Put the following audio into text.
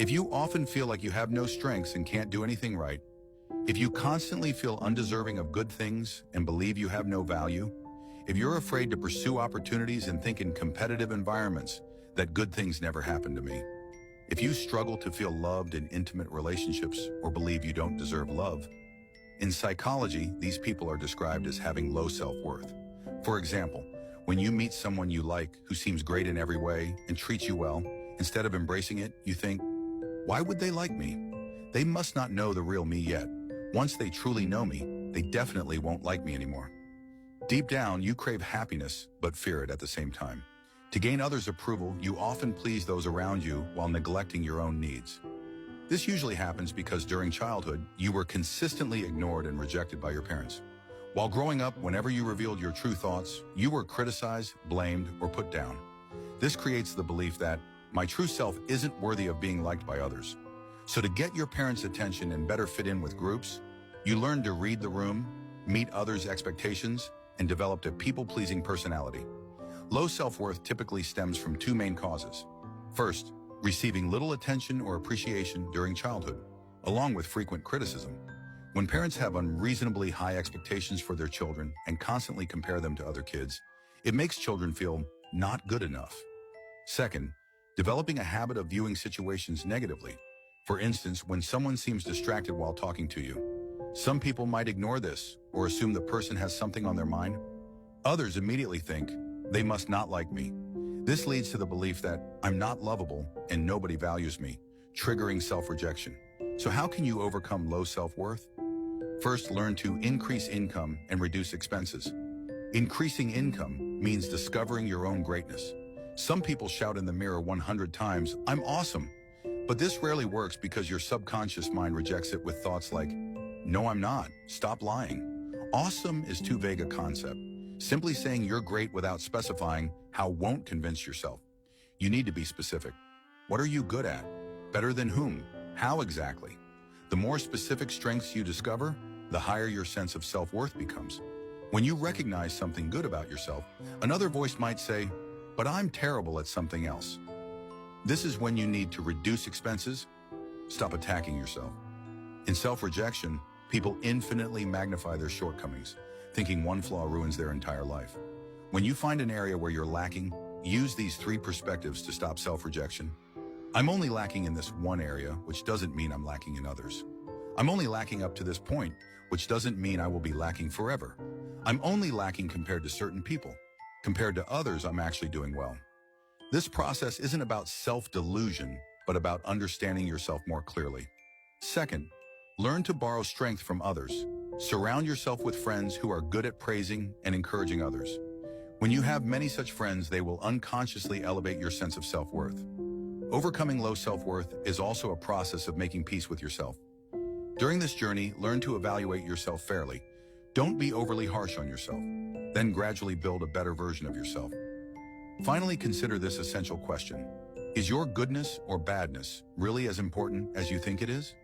If you often feel like you have no strengths and can't do anything right, if you constantly feel undeserving of good things and believe you have no value, if you're afraid to pursue opportunities and think in competitive environments that good things never happen to me, if you struggle to feel loved in intimate relationships or believe you don't deserve love, in psychology, these people are described as having low self-worth. For example, when you meet someone you like who seems great in every way and treats you well, instead of embracing it, you think, why would they like me? They must not know the real me yet. Once they truly know me, they definitely won't like me anymore. Deep down, you crave happiness, but fear it at the same time. To gain others' approval, you often please those around you while neglecting your own needs. This usually happens because during childhood, you were consistently ignored and rejected by your parents. While growing up, whenever you revealed your true thoughts, you were criticized, blamed, or put down. This creates the belief that my true self isn't worthy of being liked by others. So to get your parents' attention and better fit in with groups, you learned to read the room, meet others' expectations, and developed a people-pleasing personality. Low self-worth typically stems from two main causes. First, receiving little attention or appreciation during childhood, along with frequent criticism. When parents have unreasonably high expectations for their children and constantly compare them to other kids, it makes children feel not good enough. Second, developing a habit of viewing situations negatively. For instance, when someone seems distracted while talking to you, some people might ignore this or assume the person has something on their mind. Others immediately think, they must not like me. This leads to the belief that I'm not lovable and nobody values me, triggering self-rejection. So how can you overcome low self-worth? First, learn to increase income and reduce expenses. Increasing income means discovering your own greatness. Some people shout in the mirror 100 times, I'm awesome. But this rarely works because your subconscious mind rejects it with thoughts like, no, I'm not. Stop lying. Awesome is too vague a concept. Simply saying you're great without specifying how won't convince yourself. You need to be specific. What are you good at? Better than whom? How exactly? The more specific strengths you discover, the higher your sense of self-worth becomes. When you recognize something good about yourself, another voice might say, but I'm terrible at something else. This is when you need to reduce expenses, stop attacking yourself. In self-rejection, people infinitely magnify their shortcomings, thinking one flaw ruins their entire life. When you find an area where you're lacking, use these three perspectives to stop self-rejection. I'm only lacking in this one area, which doesn't mean I'm lacking in others. I'm only lacking up to this point, which doesn't mean I will be lacking forever. I'm only lacking compared to certain people. Compared to others, I'm actually doing well. This process isn't about self-delusion, but about understanding yourself more clearly. Second, learn to borrow strength from others. Surround yourself with friends who are good at praising and encouraging others. When you have many such friends, they will unconsciously elevate your sense of self-worth. Overcoming low self-worth is also a process of making peace with yourself. During this journey, learn to evaluate yourself fairly. Don't be overly harsh on yourself. Then gradually build a better version of yourself. Finally, consider this essential question. Is your goodness or badness really as important as you think it is?